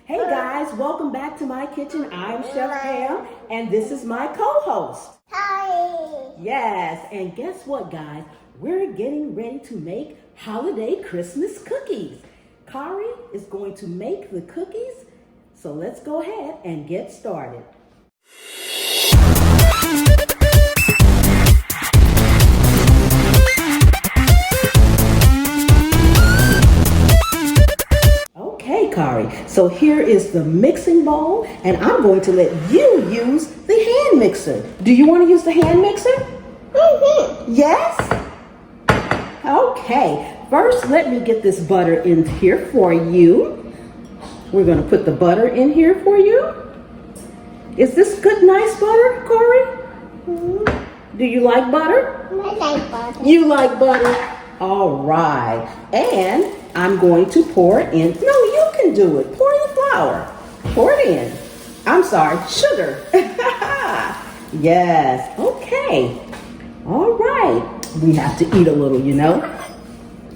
Hey guys, welcome back to my kitchen. I'm Chef Pam, and this is my co-host. Hi. Yes, and guess what guys? We're getting ready to make holiday Christmas cookies. Kari is going to make the cookies, so let's go ahead and get started. Okay, Kari, so here is the mixing bowl, and I'm going to let you use the hand mixer. Do you want to use the hand mixer? Mm-hmm. Yes? Okay, first let me get this butter in here for you. We're going to put the butter in here for you. Is this good, nice butter, Kari? Mm-hmm. Do you like butter? I like butter. You like butter? All right. And I'm going to pour in. No, you can do it. Pour the flour. Pour it in. I'm sorry, sugar. Yes. Okay. All right. We have to eat a little, you know.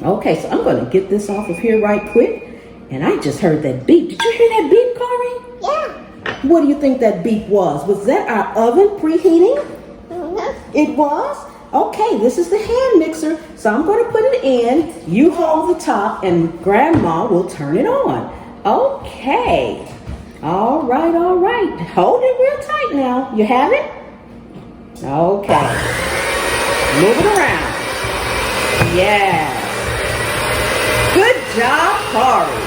Okay, so I'm going to get this off of here right quick. And I just heard that beep. Did you hear that beep, Kari? Yeah. What do you think that beep was? Was that our oven preheating? Mm-hmm. It was? Okay, this is the hand mixer, so I'm going to put it in. You hold the top and Grandma will turn it on. Okay. All right, all right. Hold it real tight now. You have it? Okay. Move it around. Yeah. Good job, Kari.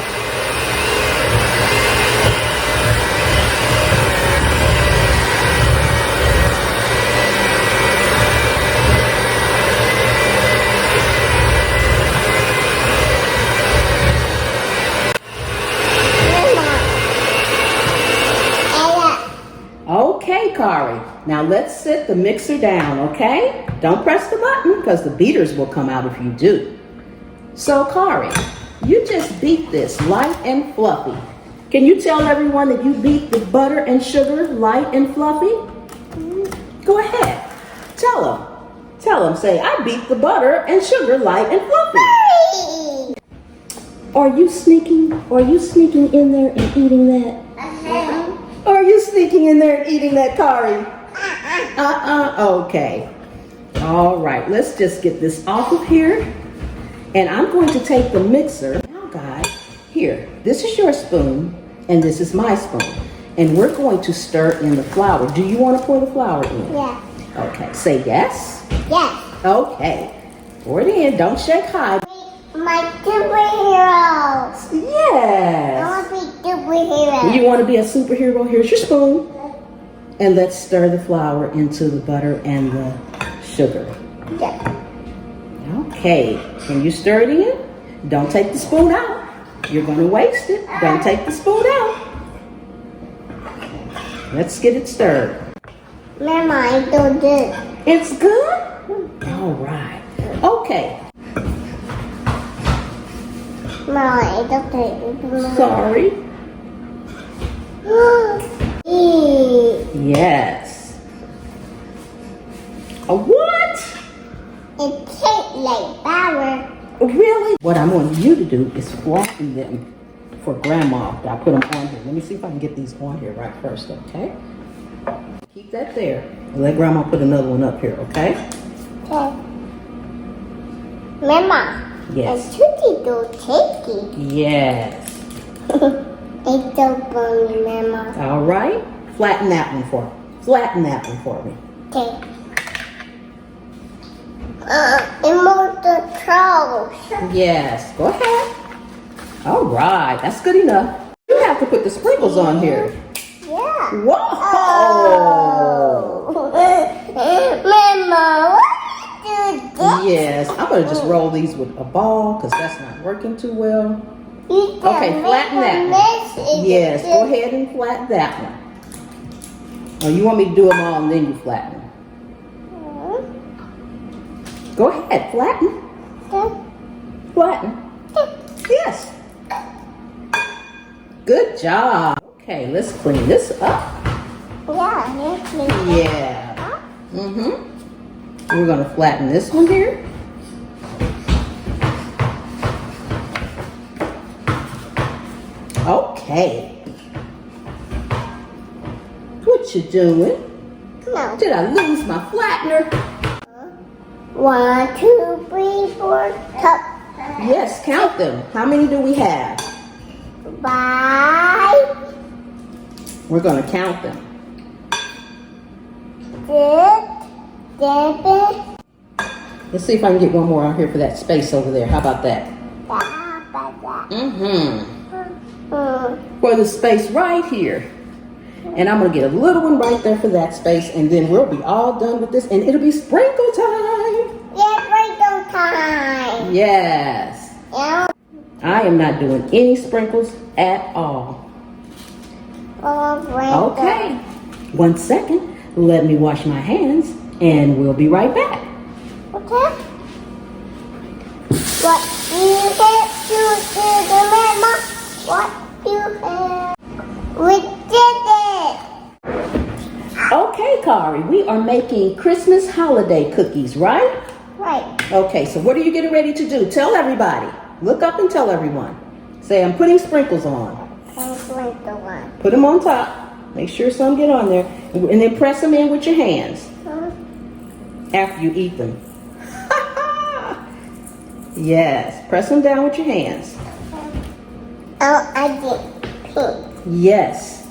Okay, Kari. Now let's set the mixer down, okay? Don't press the button because the beaters will come out if you do. So, Kari, you just beat this light and fluffy. Can you tell everyone that you beat the butter and sugar light and fluffy? Go ahead. Tell them. Tell them. Say, I beat the butter and sugar light and fluffy. Are you sneaking in there and eating that? Are you sneaking in there and eating that, Kari? Okay. All right, let's just get this off of here. And I'm going to take the mixer. Now, guys, here, this is your spoon, and this is my spoon. And we're going to stir in the flour. Do you want to pour the flour in? Yeah. Okay, say yes. Yes. Okay, pour it in. Don't shake high. My superheroes. Yes. I want to be superhero. You want to be a superhero? Here's your spoon. And let's stir the flour into the butter and the sugar. Yeah. Okay. Can you stir it in? Don't take the spoon out. You're going to waste it. Don't take the spoon out. Let's get it stirred. Mama, I do this. It's good? All right. Okay. Mama, I don't think. Sorry. Yes. What? It tastes like flour. Really? What I want you to do is flatten them for Grandma. I'll put them on here. Let me see if I can get these on here right first, okay? Keep that there. Let Grandma put another one up here, okay? Okay. Mama. Yes. It's tricky to take it. Yes. It's so funny, Mama. All right. Flatten that one for me. Flatten that one for me. Okay. Emotional control. Yes. Go ahead. All right. That's good enough. You have to put the sprinkles on here. Yeah. Whoa! Mama, why you do that? Yes. I'm going to just roll these with a ball because that's not working too well. You can Okay, flatten that mess one. it. Yes, go ahead and flatten that one. Oh, you want me to do them all and then you flatten them? Go ahead, flatten. Flatten. Yes. Good job. Okay, let's clean this up. Yeah. We're going to flatten this one here. Okay. What you doing? No. Did I lose my flattener? 1, 2, 3, 4, top. Yes, count them. How many do we have? 5, We're going to count them. 6, 7. Let's see if I can get one more out here for that space over there. How about that? For the space right here. And I'm going to get a little one right there for that space, and then we'll be all done with this, and it'll be sprinkle time. Yeah, sprinkle time. Yes. Yeah. I am not doing any sprinkles at all. Okay. 1 second. Let me wash my hands, and we'll be right back. Okay. What do you have to do, Mama? What do you have? We did it. Okay, Kari, we are making Christmas holiday cookies, right? Right. Okay, so what are you getting ready to do? Tell everybody. Look up and tell everyone. Say, I'm putting sprinkles on. Sprinkle one. Put them on top. Make sure some get on there. And then press them in with your hands after you eat them. Yes, press them down with your hands. Oh, I did pink. Yes.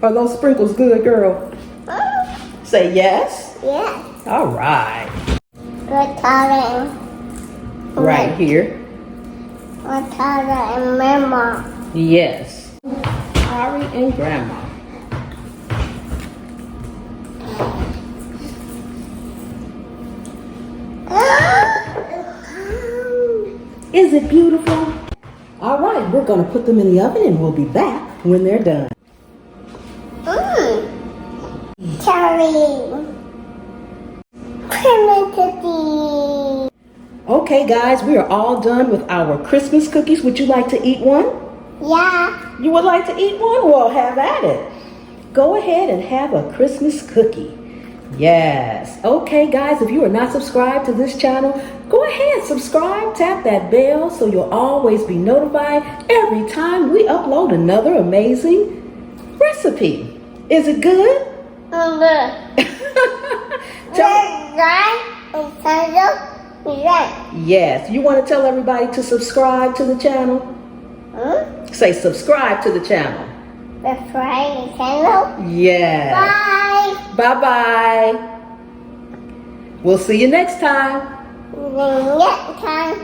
Are those sprinkles good, girl? Say yes. Yes. All right. We're coloring. Right here. We're coloring Mama. Yes. Kari and Grandma. Is it beautiful? All right, we're going to put them in the oven and we'll be back when they're done. Cherry. Creamy cookie. Okay, guys, we are all done with our Christmas cookies. Would you like to eat one? Yeah. You would like to eat one? Well, have at it. Go ahead and have a Christmas cookie. Yes. Okay, guys, if you are not subscribed to this channel, go ahead, subscribe, tap that bell so you'll always be notified every time we upload another amazing recipe. Is it good? Yes. You want to tell everybody to subscribe to the channel? Say subscribe to the channel. Subscribe to the channel. Yes. Bye. Bye-bye. We'll see you next time. Next time.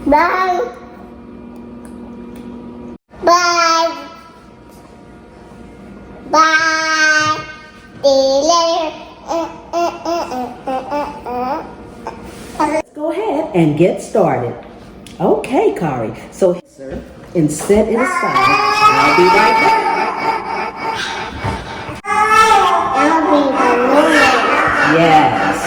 Bye. Bye. Bye. See you later. Let's go ahead and get started. Okay, Kari. So, sir, and set it aside. I'll be right back. I'll be the Yes.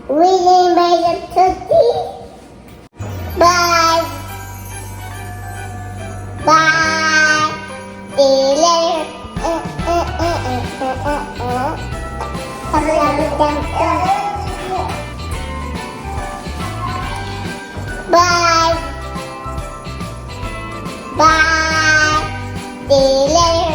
We made a cookie. Bye. Bye. See you later. Bye. Bye. See you later.